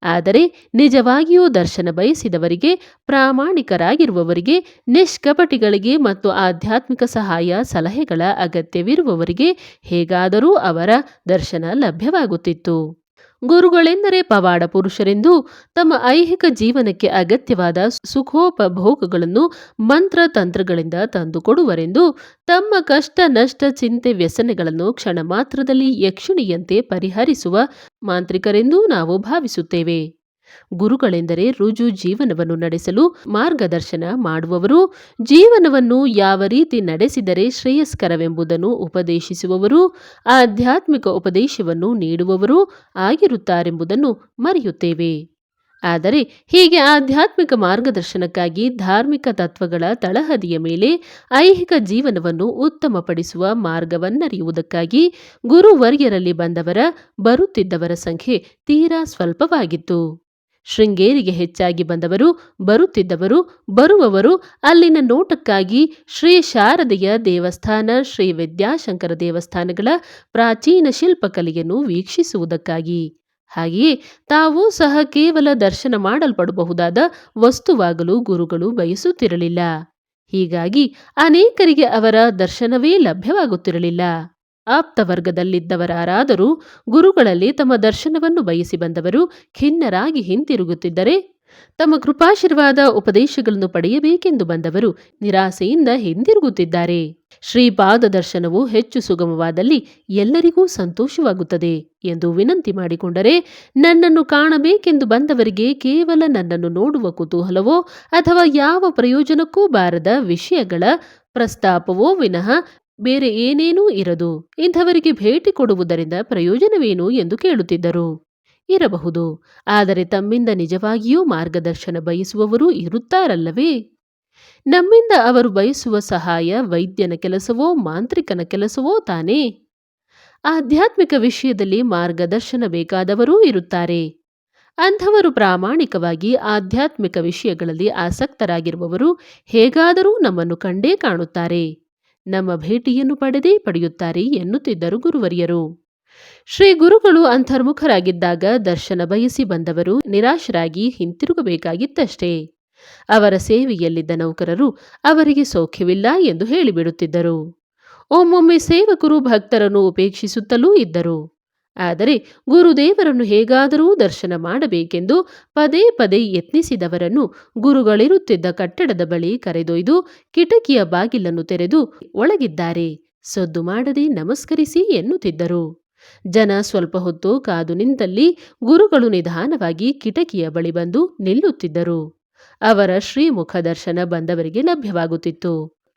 ಆದರೆ ನಿಜವಾಗಿಯೂ ದರ್ಶನ ಬಯಸಿದವರಿಗೆ, ಪ್ರಾಮಾಣಿಕರಾಗಿರುವವರಿಗೆ, ನಿಷ್ಕಪಟಿಗಳಿಗೆ ಮತ್ತು ಆಧ್ಯಾತ್ಮಿಕ ಸಹಾಯ ಸಲಹೆಗಳ ಅಗತ್ಯವಿರುವವರಿಗೆ ಹೇಗಾದರೂ ಅವರ ದರ್ಶನ ಲಭ್ಯವಾಗುತ್ತಿತ್ತು. ಗುರುಗಳೆಂದರೆ ಪವಾಡ ಪುರುಷರೆಂದೂ ತಮ್ಮ ಐಹಿಕ ಜೀವನಕ್ಕೆ ಅಗತ್ಯವಾದ ಸುಖೋಪಭೋಗಗಳನ್ನು ಮಂತ್ರತಂತ್ರಗಳಿಂದ ತಂದುಕೊಡುವರೆಂದೂ ತಮ್ಮ ಕಷ್ಟ ನಷ್ಟ ಚಿಂತೆ ವ್ಯಸನಗಳನ್ನು ಕ್ಷಣ ಮಾತ್ರದಲ್ಲಿ ಯಕ್ಷಿಣಿಯಂತೆ ಪರಿಹರಿಸುವ ಮಾಂತ್ರಿಕರೆಂದೂ ನಾವು ಭಾವಿಸುತ್ತೇವೆ. ಗುರುಗಳೆಂದರೆ ರುಜು ಜೀವನವನ್ನು ನಡೆಸಲು ಮಾರ್ಗದರ್ಶನ ಮಾಡುವವರು, ಜೀವನವನ್ನು ಯಾವ ರೀತಿ ನಡೆಸಿದರೆ ಶ್ರೇಯಸ್ಕರವೆಂಬುದನ್ನು ಉಪದೇಶಿಸುವವರು, ಆಧ್ಯಾತ್ಮಿಕ ಉಪದೇಶವನ್ನು ನೀಡುವವರೂ ಆಗಿರುತ್ತಾರೆಂಬುದನ್ನು ಮರೆಯುತ್ತೇವೆ. ಆದರೆ ಹೀಗೆ ಆಧ್ಯಾತ್ಮಿಕ ಮಾರ್ಗದರ್ಶನಕ್ಕಾಗಿ ಧಾರ್ಮಿಕ ತತ್ವಗಳ ತಳಹದಿಯ ಮೇಲೆ ಐಹಿಕ ಜೀವನವನ್ನು ಉತ್ತಮಪಡಿಸುವ ಮಾರ್ಗವನ್ನರಿಯುವುದಕ್ಕಾಗಿ ಗುರುವರ್ಯರಲ್ಲಿ ಬರುತ್ತಿದ್ದವರ ಸಂಖ್ಯೆ ತೀರಾ ಸ್ವಲ್ಪವಾಗಿತ್ತು. ಶೃಂಗೇರಿಗೆ ಹೆಚ್ಚಾಗಿ ಬರುತ್ತಿದ್ದವರು, ಬರುವವರು ಅಲ್ಲಿನ ನೋಟಕ್ಕಾಗಿ ಶ್ರೀ ಶಾರದೆಯ ದೇವಸ್ಥಾನ, ಶ್ರೀ ವಿದ್ಯಾಶಂಕರ ದೇವಸ್ಥಾನಗಳ ಪ್ರಾಚೀನ ಶಿಲ್ಪಕಲೆಯನ್ನು ವೀಕ್ಷಿಸುವುದಕ್ಕಾಗಿ. ಹಾಗೆಯೇ ತಾವೂ ಸಹ ಕೇವಲ ದರ್ಶನ ಮಾಡಲ್ಪಡಬಹುದಾದ ವಸ್ತುವಾಗಲು ಗುರುಗಳು ಬಯಸುತ್ತಿರಲಿಲ್ಲ. ಹೀಗಾಗಿ ಅನೇಕರಿಗೆ ಅವರ ದರ್ಶನವೇ ಲಭ್ಯವಾಗುತ್ತಿರಲಿಲ್ಲ. ಆಪ್ತವರ್ಗದಲ್ಲಿದ್ದವರಾರಾದರೂ ಗುರುಗಳಲ್ಲಿ ತಮ್ಮ ದರ್ಶನವನ್ನು ಬಯಸಿ ಬಂದವರು ಖಿನ್ನರಾಗಿ ಹಿಂತಿರುಗುತ್ತಿದ್ದರೆ, ತಮ್ಮ ಕೃಪಾಶೀರ್ವಾದ ಉಪದೇಶಗಳನ್ನು ಪಡೆಯಬೇಕೆಂದು ಬಂದವರು ನಿರಾಸೆಯಿಂದ ಹಿಂದಿರುಗುತ್ತಿದ್ದಾರೆ. ಶ್ರೀಪಾದ ದರ್ಶನವು ಹೆಚ್ಚು ಸುಗಮವಾದಲ್ಲಿ ಎಲ್ಲರಿಗೂ ಸಂತೋಷವಾಗುತ್ತದೆ ಎಂದು ವಿನಂತಿ ಮಾಡಿಕೊಂಡರೆ, ನನ್ನನ್ನು ಕಾಣಬೇಕೆಂದು ಬಂದವರಿಗೆ ಕೇವಲ ನನ್ನನ್ನು ನೋಡುವ ಕುತೂಹಲವೋ ಅಥವಾ ಯಾವ ಪ್ರಯೋಜನಕ್ಕೂ ಬಾರದ ವಿಷಯಗಳ ಪ್ರಸ್ತಾಪವೋ ವಿನಃ ಬೇರೆ ಏನೇನೂ ಇರದು. ಇಂಥವರಿಗೆ ಭೇಟಿ ಕೊಡುವುದರಿಂದ ಪ್ರಯೋಜನವೇನು ಎಂದು ಕೇಳುತ್ತಿದ್ದರು. ಇರಬಹುದು, ಆದರೆ ತಮ್ಮಿಂದ ನಿಜವಾಗಿಯೂ ಮಾರ್ಗದರ್ಶನ ಬಯಸುವವರೂ ಇರುತ್ತಾರಲ್ಲವೇ? ನಮ್ಮಿಂದ ಅವರು ಬಯಸುವ ಸಹಾಯ ವೈದ್ಯನ ಕೆಲಸವೋ ಮಾಂತ್ರಿಕನ ಕೆಲಸವೋ ತಾನೇ? ಆಧ್ಯಾತ್ಮಿಕ ವಿಷಯದಲ್ಲಿ ಮಾರ್ಗದರ್ಶನ ಬೇಕಾದವರೂ ಇರುತ್ತಾರೆ. ಅಂಥವರು ಪ್ರಾಮಾಣಿಕವಾಗಿ ಆಧ್ಯಾತ್ಮಿಕ ವಿಷಯಗಳಲ್ಲಿ ಆಸಕ್ತರಾಗಿರುವವರು ಹೇಗಾದರೂ ನಮ್ಮನ್ನು ಕಂಡೇ ಕಾಣುತ್ತಾರೆ, ನಮ್ಮ ಭೇಟಿಯನ್ನು ಪಡೆದೇ ಪಡೆಯುತ್ತಾರೆ ಎನ್ನುತ್ತಿದ್ದರು ಗುರುವರಿಯರು. ಶ್ರೀ ಗುರುಗಳು ಅಂತರ್ಮುಖರಾಗಿದ್ದಾಗ ದರ್ಶನ ಬಯಸಿ ಬಂದವರು ನಿರಾಶರಾಗಿ ಹಿಂತಿರುಗಬೇಕಾಗಿತ್ತಷ್ಟೇ. ಅವರ ಸೇವೆಯಲ್ಲಿದ್ದ ನೌಕರರು ಅವರಿಗೆ ಸೌಖ್ಯವಿಲ್ಲ ಎಂದು ಹೇಳಿಬಿಡುತ್ತಿದ್ದರು. ಒಮ್ಮೊಮ್ಮೆ ಸೇವಕರು ಭಕ್ತರನ್ನು ಉಪೇಕ್ಷಿಸುತ್ತಲೂ ಇದ್ದರು. ಆದರೆ ಗುರುದೇವರನ್ನು ಹೇಗಾದರೂ ದರ್ಶನ ಮಾಡಬೇಕೆಂದು ಪದೇ ಪದೇ ಯತ್ನಿಸಿದವರನ್ನು ಗುರುಗಳಿರುತ್ತಿದ್ದ ಕಟ್ಟಡದ ಬಳಿ ಕರೆದೊಯ್ದು ಕಿಟಕಿಯ ಬಾಗಿಲನ್ನು ತೆರೆದು ಒಳಗಿದ್ದಾರೆ, ಸದ್ದು ಮಾಡದೆ ನಮಸ್ಕರಿಸಿ ಎನ್ನುತ್ತಿದ್ದರು. ಜನ ಸ್ವಲ್ಪ ಹೊತ್ತು ಕಾದು ನಿಂತಲ್ಲಿ ಗುರುಗಳು ನಿಧಾನವಾಗಿ ಕಿಟಕಿಯ ಬಳಿ ಬಂದು ನಿಲ್ಲುತ್ತಿದ್ದರು. ಅವರ ಶ್ರೀಮುಖ ದರ್ಶನ ಬಂದವರಿಗೆ ಲಭ್ಯವಾಗುತ್ತಿತ್ತು.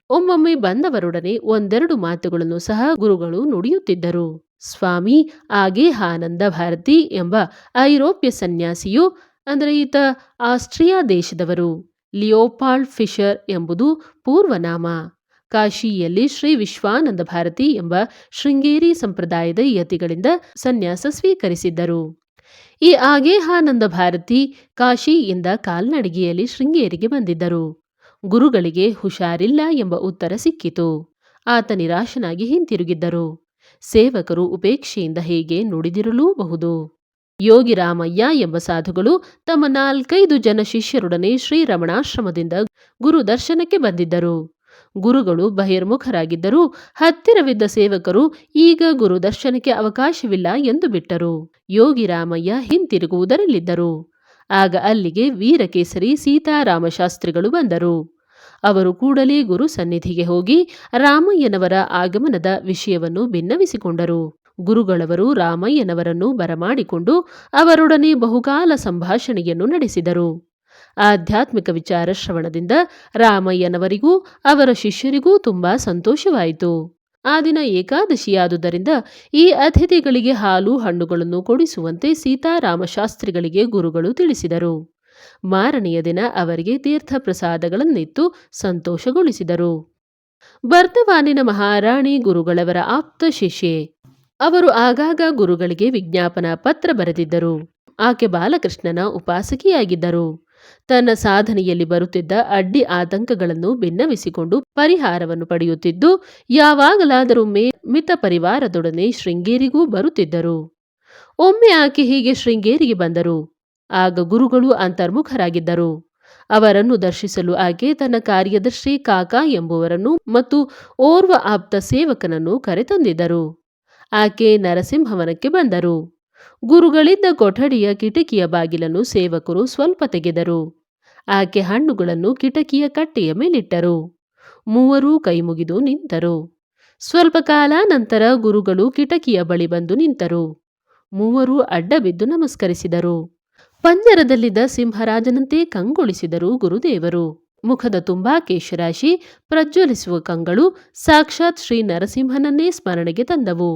ಒಮ್ಮೊಮ್ಮೆ ಬಂದವರೊಡನೆ ಒಂದೆರಡು ಮಾತುಗಳನ್ನು ಸಹ ಗುರುಗಳು ನುಡಿಯುತ್ತಿದ್ದರು. ಸ್ವಾಮಿ ಆಗೇಹಾನಂದ ಭಾರತಿ ಎಂಬ ಐರೋಪ್ಯ ಸನ್ಯಾಸಿಯು, ಅಂದರೆ ಈತ ಆಸ್ಟ್ರಿಯಾ ದೇಶದವರು. ಲಿಯೋಪಾಲ್ಡ್ ಫಿಷರ್ ಎಂಬುದು ಪೂರ್ವನಾಮ. ಕಾಶಿಯಲ್ಲಿ ಶ್ರೀ ವಿಶ್ವಾನಂದ ಭಾರತಿ ಎಂಬ ಶೃಂಗೇರಿ ಸಂಪ್ರದಾಯದ ಯತಿಗಳಿಂದ ಸನ್ಯಾಸ ಸ್ವೀಕರಿಸಿದ್ದರು. ಈ ಆಗೇಹಾನಂದ ಭಾರತಿ ಕಾಶಿಯಿಂದ ಕಾಲ್ನಡಿಗೆಯಲ್ಲಿ ಶೃಂಗೇರಿಗೆ ಬಂದಿದ್ದರು. ಗುರುಗಳಿಗೆ ಹುಷಾರಿಲ್ಲ ಎಂಬ ಉತ್ತರ ಸಿಕ್ಕಿತು. ಆತ ನಿರಾಶನಾಗಿ ಹಿಂತಿರುಗಿದ್ದರು. ಸೇವಕರು ಉಪೇಕ್ಷೆಯಿಂದ ಹೇಗೆ ನುಡಿದಿರಲೂಬಹುದು. ಯೋಗಿ ರಾಮಯ್ಯ ಎಂಬ ಸಾಧುಗಳು ತಮ್ಮ 4-5 ಜನ ಶಿಷ್ಯರೊಡನೆ ಶ್ರೀರಮಣಾಶ್ರಮದಿಂದ ಗುರು ದರ್ಶನಕ್ಕೆ ಬಂದಿದ್ದರು. ಗುರುಗಳು ಬಹಿರ್ಮುಖರಾಗಿದ್ದರೂ ಹತ್ತಿರವಿದ್ದ ಸೇವಕರು ಈಗ ಗುರು ದರ್ಶನಕ್ಕೆ ಅವಕಾಶವಿಲ್ಲ ಎಂದು ಬಿಟ್ಟರು. ಯೋಗಿ ರಾಮಯ್ಯ ಹಿಂತಿರುಗುವುದರಲ್ಲಿದ್ದರು. ಆಗ ಅಲ್ಲಿಗೆ ವೀರಕೇಸರಿ ಸೀತಾರಾಮಶಾಸ್ತ್ರಿಗಳು ಬಂದರು. ಅವರು ಕೂಡಲೇ ಗುರು ಸನ್ನಿಧಿಗೆ ಹೋಗಿ ರಾಮಯ್ಯನವರ ಆಗಮನದ ವಿಷಯವನ್ನು ಭಿನ್ನವಿಸಿಕೊಂಡರು. ಗುರುಗಳವರು ರಾಮಯ್ಯನವರನ್ನು ಬರಮಾಡಿಕೊಂಡು ಅವರೊಡನೆ ಬಹುಕಾಲ ಸಂಭಾಷಣೆಯನ್ನು ನಡೆಸಿದರು. ಆಧ್ಯಾತ್ಮಿಕ ವಿಚಾರ ಶ್ರವಣದಿಂದ ರಾಮಯ್ಯನವರಿಗೂ ಅವರ ಶಿಷ್ಯರಿಗೂ ತುಂಬಾ ಸಂತೋಷವಾಯಿತು. ಆ ದಿನ ಏಕಾದಶಿಯಾದುದರಿಂದ ಈ ಅತಿಥಿಗಳಿಗೆ ಹಾಲು ಹಣ್ಣುಗಳನ್ನು ಕೊಡಿಸುವಂತೆ ಸೀತಾರಾಮಶಾಸ್ತ್ರಿಗಳಿಗೆ ಗುರುಗಳು ತಿಳಿಸಿದರು. ಮಾರನೆಯ ದಿನ ಅವರಿಗೆ ತೀರ್ಥ ಪ್ರಸಾದಗಳನ್ನಿತ್ತು ಸಂತೋಷಗೊಳಿಸಿದರು. ಬರ್ಧವಾನಿನ ಮಹಾರಾಣಿ ಗುರುಗಳವರ ಆಪ್ತ ಶಿಷ್ಯೆ. ಅವರು ಆಗಾಗ ಗುರುಗಳಿಗೆ ವಿಜ್ಞಾಪನಾ ಪತ್ರ ಬರೆದಿದ್ದರು. ಆಕೆ ಬಾಲಕೃಷ್ಣನ ಉಪಾಸಕಿಯಾಗಿದ್ದರು. ತನ್ನ ಸಾಧನೆಯಲ್ಲಿ ಬರುತ್ತಿದ್ದ ಅಡ್ಡಿ ಆತಂಕಗಳನ್ನು ಭಿನ್ನವಿಸಿಕೊಂಡು ಪರಿಹಾರವನ್ನು ಪಡೆಯುತ್ತಿದ್ದು, ಯಾವಾಗಲಾದರೂ ಮಿತ ಪರಿವಾರದೊಡನೆ ಶೃಂಗೇರಿಗೂ ಬರುತ್ತಿದ್ದರು. ಒಮ್ಮೆ ಆಕೆ ಹೀಗೆ ಶೃಂಗೇರಿಗೆ ಬಂದರು. ಆಗ ಗುರುಗಳು ಅಂತರ್ಮುಖರಾಗಿದ್ದರು. ಅವರನ್ನು ದರ್ಶಿಸಲು ಆಕೆ ತನ್ನ ಕಾರ್ಯದರ್ಶಿ ಕಾಕಾ ಎಂಬುವರನ್ನು ಮತ್ತು ಓರ್ವ ಆಪ್ತ ಸೇವಕನನ್ನು ಕರೆತಂದಿದ್ದರು. ಆಕೆ ನರಸಿಂಹವನಕ್ಕೆ ಬಂದರು. ಗುರುಗಳಿದ್ದ ಕೊಠಡಿಯ ಕಿಟಕಿಯ ಬಾಗಿಲನ್ನು ಸೇವಕರು ಸ್ವಲ್ಪ ತೆಗೆದರು. ಆಕೆ ಹಣ್ಣುಗಳನ್ನು ಕಿಟಕಿಯ ಕಟ್ಟೆಯ ಮೇಲಿಟ್ಟರು. ಮೂವರೂ ಕೈಮುಗಿದು ನಿಂತರು. ಸ್ವಲ್ಪ ಕಾಲ ನಂತರ ಗುರುಗಳು ಕಿಟಕಿಯ ಬಳಿ ಬಂದು ನಿಂತರು. ಮೂವರೂ ಅಡ್ಡಬಿದ್ದು ನಮಸ್ಕರಿಸಿದರು. ಪಂಜರದಲ್ಲಿದ್ದ ಸಿಂಹರಾಜನಂತೆ ಕಂಗೊಳಿಸಿದರು ಗುರುದೇವರು. ಮುಖದ ತುಂಬಾ ಕೇಶರಾಶಿ, ಪ್ರಜ್ವಲಿಸುವ ಕಂಗಳು ಸಾಕ್ಷಾತ್ ಶ್ರೀ ನರಸಿಂಹನನ್ನೇ ಸ್ಮರಣೆಗೆ ತಂದವು.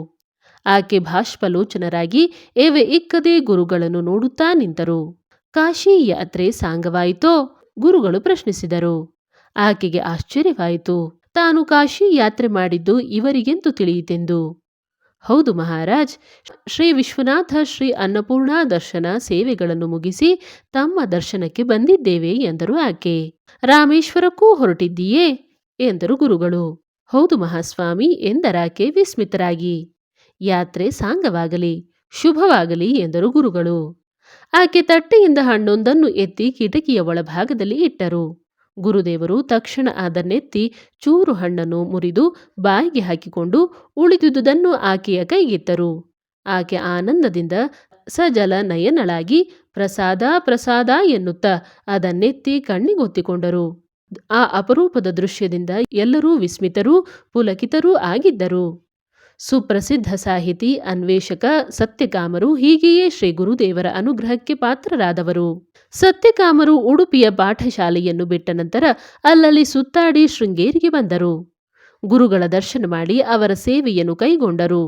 ಆಕೆ ಭಾಷ್ಪಲೋಚನರಾಗಿ ಎವೆ ಇಕ್ಕದೆ ಗುರುಗಳನ್ನು ನೋಡುತ್ತಾ ನಿಂತರು. ಕಾಶಿ ಯಾತ್ರೆ ಸಾಂಗವಾಯಿತೋ? ಗುರುಗಳು ಪ್ರಶ್ನಿಸಿದರು. ಆಕೆಗೆ ಆಶ್ಚರ್ಯವಾಯಿತು. ತಾನು ಕಾಶಿ ಯಾತ್ರೆ ಮಾಡಿದ್ದು ಇವರಿಗೆಂದು ತಿಳಿಯಿತೆಂದು. ಹೌದು ಮಹಾರಾಜ್, ಶ್ರೀ ವಿಶ್ವನಾಥ ಶ್ರೀ ಅನ್ನಪೂರ್ಣಾ ದರ್ಶನ ಸೇವೆಗಳನ್ನು ಮುಗಿಸಿ ತಮ್ಮ ದರ್ಶನಕ್ಕೆ ಬಂದಿದ್ದೇವೆ ಎಂದರು ಆಕೆ. ರಾಮೇಶ್ವರಕ್ಕೂ ಹೊರಟಿದ್ದೀಯೇ ಎಂದರು ಗುರುಗಳು. ಹೌದು ಮಹಾಸ್ವಾಮಿ ಎಂದರಾಕೆ ವಿಸ್ಮಿತರಾಗಿ. ಯಾತ್ರೆ ಸಾಂಗವಾಗಲಿ, ಶುಭವಾಗಲಿ ಎಂದರು ಗುರುಗಳು. ಆಕೆ ತಟ್ಟೆಯಿಂದ ಹಣ್ಣೊಂದನ್ನು ಎತ್ತಿ ಕಿಟಕಿಯ ಒಳಭಾಗದಲ್ಲಿ ಇಟ್ಟರು. ಗುರುದೇವರು ತಕ್ಷಣ ಅದನ್ನೆತ್ತಿ ಚೂರು ಹಣ್ಣನ್ನು ಮುರಿದು ಬಾಯಿಗೆ ಹಾಕಿಕೊಂಡು ಉಳಿದುದನ್ನು ಆಕೆಯ ಕೈಗಿತ್ತರು. ಆಕೆ ಆನಂದದಿಂದ ಸಜಲ ನಯನಳಾಗಿ ಪ್ರಸಾದ ಪ್ರಸಾದ ಎನ್ನುತ್ತಾ ಅದನ್ನೆತ್ತಿ ಕಣ್ಣಿಗೊತ್ತಿಕೊಂಡರು. ಆ ಅಪರೂಪದ ದೃಶ್ಯದಿಂದ ಎಲ್ಲರೂ ವಿಸ್ಮಿತರೂ ಪುಲಕಿತರೂ ಆಗಿದ್ದರು. ಸುಪ್ರಸಿದ್ಧ ಸಾಹಿತಿ ಅನ್ವೇಷಕ ಸತ್ಯಕಾಮರು ಹೀಗೆಯೇ ಶ್ರೀ ಗುರುದೇವರ ಅನುಗ್ರಹಕ್ಕೆ ಪಾತ್ರರಾದವರು. ಸತ್ಯಕಾಮರು ಉಡುಪಿಯ ಪಾಠಶಾಲೆಯನ್ನು ಬಿಟ್ಟ ನಂತರ ಅಲ್ಲಲ್ಲಿ ಸುತ್ತಾಡಿ ಶೃಂಗೇರಿಗೆ ಬಂದರು. ಗುರುಗಳ ದರ್ಶನ ಮಾಡಿ ಅವರ ಸೇವೆಯನ್ನು ಕೈಗೊಂಡರು.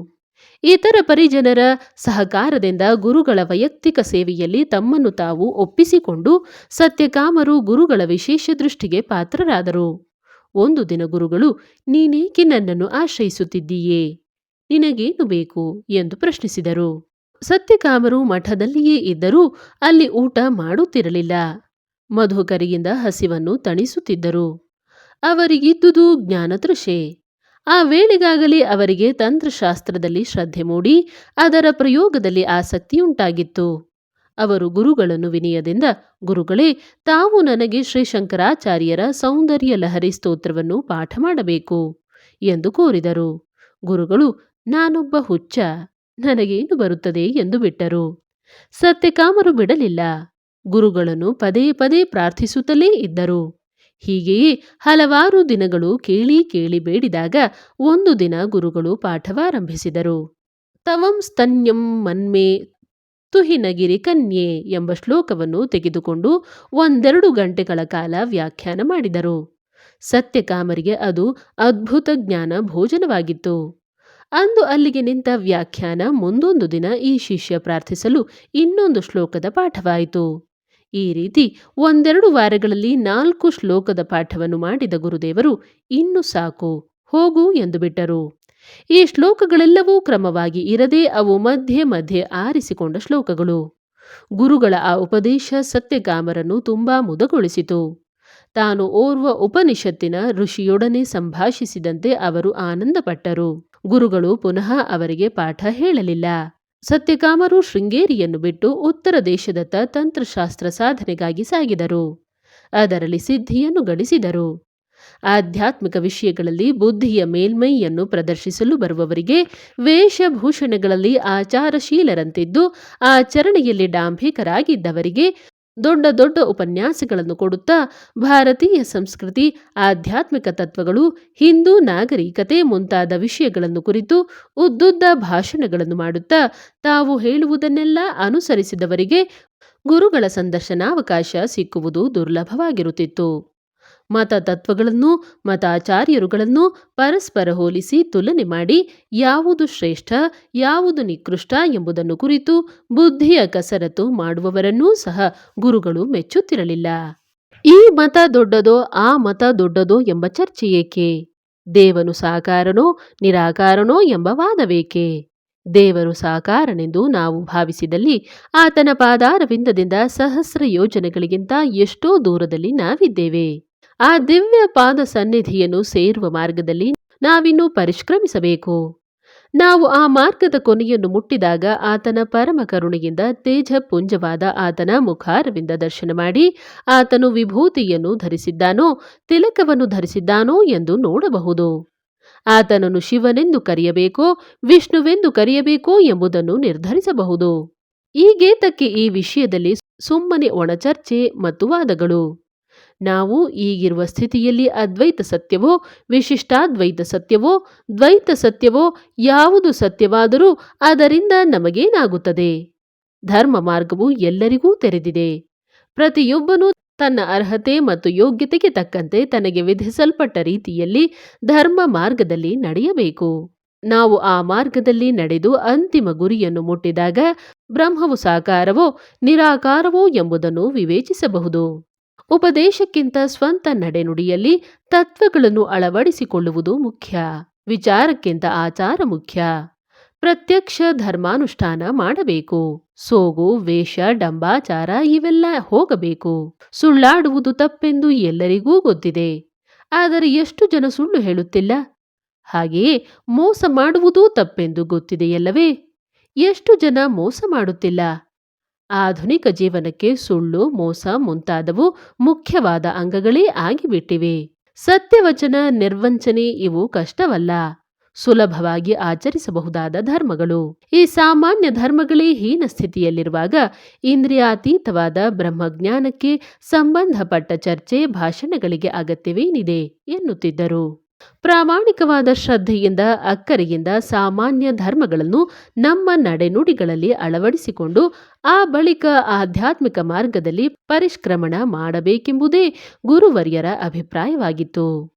ಇತರ ಪರಿಜನರ ಸಹಕಾರದಿಂದ ಗುರುಗಳ ವೈಯಕ್ತಿಕ ಸೇವೆಯಲ್ಲಿ ತಮ್ಮನ್ನು ತಾವು ಒಪ್ಪಿಸಿಕೊಂಡು ಸತ್ಯಕಾಮರು ಗುರುಗಳ ವಿಶೇಷ ದೃಷ್ಟಿಗೆ ಪಾತ್ರರಾದರು. ಒಂದು ದಿನ ಗುರುಗಳು, ನೀನೇಕೆ ನನ್ನನ್ನು ಆಶ್ರಯಿಸುತ್ತಿದ್ದೀಯೇ? ನಿನಗೇನು ಬೇಕು ಎಂದು ಪ್ರಶ್ನಿಸಿದರು. ಸತ್ಯಕಾಮರು ಮಠದಲ್ಲಿಯೇ ಇದ್ದರೂ ಅಲ್ಲಿ ಊಟ ಮಾಡುತ್ತಿರಲಿಲ್ಲ. ಮಧುಕರಿಯಿಂದ ಹಸಿವನ್ನು ತಣಿಸುತ್ತಿದ್ದರು. ಅವರಿಗಿದ್ದುದು ಜ್ಞಾನತೃಷೆ. ಆ ವೇಳೆಗಾಗಲೇ ಅವರಿಗೆ ತಂತ್ರಶಾಸ್ತ್ರದಲ್ಲಿ ಶ್ರದ್ಧೆ ಮೂಡಿ ಅದರ ಪ್ರಯೋಗದಲ್ಲಿ ಆಸಕ್ತಿಯುಂಟಾಗಿತ್ತು. ಅವರು ಗುರುಗಳನ್ನು ವಿನಯದಿಂದ, ಗುರುಗಳೇ, ತಾವು ನನಗೆ ಶ್ರೀ ಶಂಕರಾಚಾರ್ಯರ ಸೌಂದರ್ಯ ಲಹರಿ ಸ್ತೋತ್ರವನ್ನು ಪಾಠ ಮಾಡಬೇಕು ಎಂದು ಕೋರಿದರು. ಗುರುಗಳು, ನಾನೊಬ್ಬ ಹುಚ್ಚ, ನನಗೇನು ಬರುತ್ತದೆ ಎಂದು ಬಿಟ್ಟರು. ಸತ್ಯಕಾಮರು ಬಿಡಲಿಲ್ಲ. ಗುರುಗಳನ್ನು ಪದೇ ಪದೇ ಪ್ರಾರ್ಥಿಸುತ್ತಲೇ ಇದ್ದರು. ಹೀಗೆಯೇ ಹಲವಾರು ದಿನಗಳು ಕೇಳಿ ಕೇಳಿ ಬೇಡಿದಾಗ ಒಂದು ದಿನ ಗುರುಗಳು ಪಾಠವಾರಂಭಿಸಿದರು. ತವಂ ಸ್ತನ್ಯಂ ಮನ್ಮೆ ತುಹಿನಗಿರಿ ಕನ್ಯೆ ಎಂಬ ಶ್ಲೋಕವನ್ನು ತೆಗೆದುಕೊಂಡು 1-2 ಗಂಟೆಗಳ ಕಾಲ ವ್ಯಾಖ್ಯಾನ ಮಾಡಿದರು. ಸತ್ಯಕಾಮರಿಗೆ ಅದು ಅದ್ಭುತ ಜ್ಞಾನ ಭೋಜನವಾಗಿತ್ತು. ಅಂದು ಅಲ್ಲಿಗೆ ನಿಂತ ವ್ಯಾಖ್ಯಾನ ಮುಂದೊಂದು ದಿನ ಈ ಶಿಷ್ಯ ಪ್ರಾರ್ಥಿಸಲು ಇನ್ನೊಂದು ಶ್ಲೋಕದ ಪಾಠವಾಯಿತು. ಈ ರೀತಿ 1-2 ವಾರಗಳಲ್ಲಿ 4 ಶ್ಲೋಕದ ಪಾಠವನ್ನು ಮಾಡಿದ ಗುರುದೇವರು, ಇನ್ನು ಸಾಕು, ಹೋಗು ಎಂದು ಬಿಟ್ಟರು. ಈ ಶ್ಲೋಕಗಳೆಲ್ಲವೂ ಕ್ರಮವಾಗಿ ಇರದೆ ಅವು ಮಧ್ಯೆ ಮಧ್ಯೆ ಆರಿಸಿಕೊಂಡ ಶ್ಲೋಕಗಳು. ಗುರುಗಳ ಆ ಉಪದೇಶ ಸತ್ಯಕಾಮರನ್ನು ತುಂಬಾ ಮುದಗೊಳಿಸಿತು. ತಾನು ಓರ್ವ ಉಪನಿಷತ್ತಿನ ಋಷಿಯೊಡನೆ ಸಂಭಾಷಿಸಿದಂತೆ ಅವರು ಆನಂದಪಟ್ಟರು. ಗುರುಗಳು ಪುನಃ ಅವರಿಗೆ ಪಾಠ ಹೇಳಲಿಲ್ಲ. ಸತ್ಯಕಾಮರು ಶೃಂಗೇರಿಯನ್ನು ಬಿಟ್ಟು ಉತ್ತರ ದೇಶದತ್ತ ತಂತ್ರಶಾಸ್ತ್ರ ಸಾಧನೆಗಾಗಿ ಸಾಗಿದರು. ಅದರಲ್ಲಿ ಸಿದ್ಧಿಯನ್ನು ಗಳಿಸಿದರು. ಆಧ್ಯಾತ್ಮಿಕ ವಿಷಯಗಳಲ್ಲಿ ಬುದ್ಧಿಯ ಮೇಲ್ಮೈಯನ್ನು ಪ್ರದರ್ಶಿಸಲು ಬರುವವರಿಗೆ ವೇಷಭೂಷಣಗಳಲ್ಲಿ ಆಚಾರಶೀಲರಂತಿದ್ದು ಆಚರಣೆಯಲ್ಲಿ ಡಾಂಭಿಕರಾಗಿದ್ದವರಿಗೆ ದೊಡ್ಡ ದೊಡ್ಡ ಉಪನ್ಯಾಸಗಳನ್ನು ಕೊಡುತ್ತಾ ಭಾರತೀಯ ಸಂಸ್ಕೃತಿ, ಆಧ್ಯಾತ್ಮಿಕ ತತ್ವಗಳು, ಹಿಂದೂ ನಾಗರಿಕತೆ ಮುಂತಾದ ವಿಷಯಗಳನ್ನು ಕುರಿತು ಉದ್ದುದ್ದ ಭಾಷಣಗಳನ್ನು ಮಾಡುತ್ತಾ ತಾವು ಹೇಳುವುದನ್ನೆಲ್ಲ ಅನುಸರಿಸಿದವರಿಗೆ ಗುರುಗಳ ಸಂದರ್ಶನಾವಕಾಶ ಸಿಕ್ಕುವುದು ದುರ್ಲಭವಾಗಿರುತ್ತಿತ್ತು. ಮತತತ್ವಗಳನ್ನು, ಮತಾಚಾರ್ಯರುಗಳನ್ನು ಪರಸ್ಪರ ಹೋಲಿಸಿ ತುಲನೆ ಮಾಡಿ ಯಾವುದು ಶ್ರೇಷ್ಠ, ಯಾವುದು ನಿಕೃಷ್ಟ ಎಂಬುದನ್ನು ಕುರಿತು ಬುದ್ಧಿಯ ಕಸರತ್ತು ಮಾಡುವವರನ್ನೂ ಸಹ ಗುರುಗಳು ಮೆಚ್ಚುತ್ತಿರಲಿಲ್ಲ. ಈ ಮತ ದೊಡ್ಡದೋ ಆ ಮತ ದೊಡ್ಡದೋ ಎಂಬ ಚರ್ಚೆ ಏಕೆ? ದೇವನು ಸಾಕಾರನೋ ನಿರಾಕಾರನೋ ಎಂಬ ವಾದವೇಕೆ? ದೇವರು ಸಾಕಾರನೆಂದು ನಾವು ಭಾವಿಸಿದಲ್ಲಿ ಆತನ ಪಾದಾರವಿಂದದಿಂದ ಸಹಸ್ರ ಯೋಜನೆಗಳಿಗಿಂತ ಎಷ್ಟೋ ದೂರದಲ್ಲಿ ನಾವಿದ್ದೇವೆ. ಆ ದಿವ್ಯ ಪಾದ ಸನ್ನಿಧಿಯನ್ನು ಸೇರುವ ಮಾರ್ಗದಲ್ಲಿ ನಾವಿನ್ನೂ ಪರಿಷ್ಕ್ರಮಿಸಬೇಕು. ನಾವು ಆ ಮಾರ್ಗದ ಕೊನೆಯನ್ನು ಮುಟ್ಟಿದಾಗ ಆತನ ಪರಮ ಕರುಣೆಯಿಂದ ತೇಜಪುಂಜವಾದ ಆತನ ಮುಖಾರವಿಂದ ದರ್ಶನ ಮಾಡಿ ಆತನು ವಿಭೂತಿಯನ್ನು ಧರಿಸಿದ್ದಾನೋ ತಿಲಕವನ್ನು ಧರಿಸಿದ್ದಾನೋ ಎಂದು ನೋಡಬಹುದು. ಆತನನ್ನು ಶಿವನೆಂದು ಕರೆಯಬೇಕೋ ವಿಷ್ಣುವೆಂದು ಕರೆಯಬೇಕೋ ಎಂಬುದನ್ನು ನಿರ್ಧರಿಸಬಹುದು. ಈಗೇತಕ್ಕೆ ಈ ವಿಷಯದಲ್ಲಿ ಸುಮ್ಮನೆ ಒಣಚರ್ಚೆ ಮತ್ತು ವಾದಗಳು? ನಾವು ಈಗಿರುವ ಸ್ಥಿತಿಯಲ್ಲಿ ಅದ್ವೈತ ಸತ್ಯವೋ ವಿಶಿಷ್ಟಾದ್ವೈತ ಸತ್ಯವೋ ದ್ವೈತ ಸತ್ಯವೋ ಯಾವುದು ಸತ್ಯವಾದರೂ ಅದರಿಂದ ನಮಗೇನಾಗುತ್ತದೆ? ಧರ್ಮ ಮಾರ್ಗವು ಎಲ್ಲರಿಗೂ ತೆರೆದಿದೆ. ಪ್ರತಿಯೊಬ್ಬನೂ ತನ್ನ ಅರ್ಹತೆ ಮತ್ತು ಯೋಗ್ಯತೆಗೆ ತಕ್ಕಂತೆ ತನಗೆ ವಿಧಿಸಲ್ಪಟ್ಟ ರೀತಿಯಲ್ಲಿ ಧರ್ಮ ಮಾರ್ಗದಲ್ಲಿ ನಡೆಯಬೇಕು. ನಾವು ಆ ಮಾರ್ಗದಲ್ಲಿ ನಡೆದು ಅಂತಿಮ ಗುರಿಯನ್ನು ಮುಟ್ಟಿದಾಗ ಬ್ರಹ್ಮವು ಸಾಕಾರವೋ ನಿರಾಕಾರವೋ ಎಂಬುದನ್ನು ವಿವೇಚಿಸಬಹುದು. ಉಪದೇಶಕ್ಕಿಂತ ಸ್ವಂತ ನಡೆನುಡಿಯಲ್ಲಿ ತತ್ವಗಳನ್ನು ಅಳವಡಿಸಿಕೊಳ್ಳುವುದು ಮುಖ್ಯ. ವಿಚಾರಕ್ಕಿಂತ ಆಚಾರ ಮುಖ್ಯ. ಪ್ರತ್ಯಕ್ಷ ಧರ್ಮಾನುಷ್ಠಾನ ಮಾಡಬೇಕು. ಸೋಗು, ವೇಷ, ಡಂಬಾಚಾರ ಇವೆಲ್ಲ ಹೋಗಬೇಕು. ಸುಳ್ಳಾಡುವುದು ತಪ್ಪೆಂದು ಎಲ್ಲರಿಗೂ ಗೊತ್ತಿದೆ. ಆದರೆ ಎಷ್ಟು ಜನ ಸುಳ್ಳು ಹೇಳುತ್ತಿಲ್ಲ? ಹಾಗೆಯೇ ಮೋಸ ಮಾಡುವುದೂ ತಪ್ಪೆಂದು ಗೊತ್ತಿದೆಯಲ್ಲವೇ? ಎಷ್ಟು ಜನ ಮೋಸ ಮಾಡುತ್ತಿಲ್ಲ. ಆಧುನಿಕ ಜೀವನಕ್ಕೆ ಸುಳ್ಳು, ಮೋಸ ಮುಂತಾದವು ಮುಖ್ಯವಾದ ಅಂಗಗಳೇ ಆಗಿಬಿಟ್ಟಿವೆ. ಸತ್ಯವಚನ, ನಿರ್ವಂಚನೆ ಇವು ಕಷ್ಟವಲ್ಲ, ಸುಲಭವಾಗಿ ಆಚರಿಸಬಹುದಾದ ಧರ್ಮಗಳು. ಈ ಸಾಮಾನ್ಯ ಧರ್ಮಗಳೇ ಹೀನ ಸ್ಥಿತಿಯಲ್ಲಿರುವಾಗ ಇಂದ್ರಿಯಾತೀತವಾದ ಬ್ರಹ್ಮಜ್ಞಾನಕ್ಕೆ ಸಂಬಂಧಪಟ್ಟ ಚರ್ಚೆ, ಭಾಷಣಗಳಿಗೆ ಅಗತ್ಯವೇನಿದೆ ಎನ್ನುತ್ತಿದ್ದರು. ಪ್ರಾಮಾಣಿಕವಾದ ಶ್ರದ್ಧೆಯಿಂದ, ಅಕ್ಕರೆಯಿಂದ ಸಾಮಾನ್ಯ ಧರ್ಮಗಳನ್ನು ನಮ್ಮ ನಡೆನುಡಿಗಳಲ್ಲಿ ಅಳವಡಿಸಿಕೊಂಡು ಆ ಬಳಿಕ ಆಧ್ಯಾತ್ಮಿಕ ಮಾರ್ಗದಲ್ಲಿ ಪರಿಷ್ಕ್ರಮಣ ಮಾಡಬೇಕೆಂಬುದೇ ಗುರುವರ್ಯರ ಅಭಿಪ್ರಾಯವಾಗಿತ್ತು.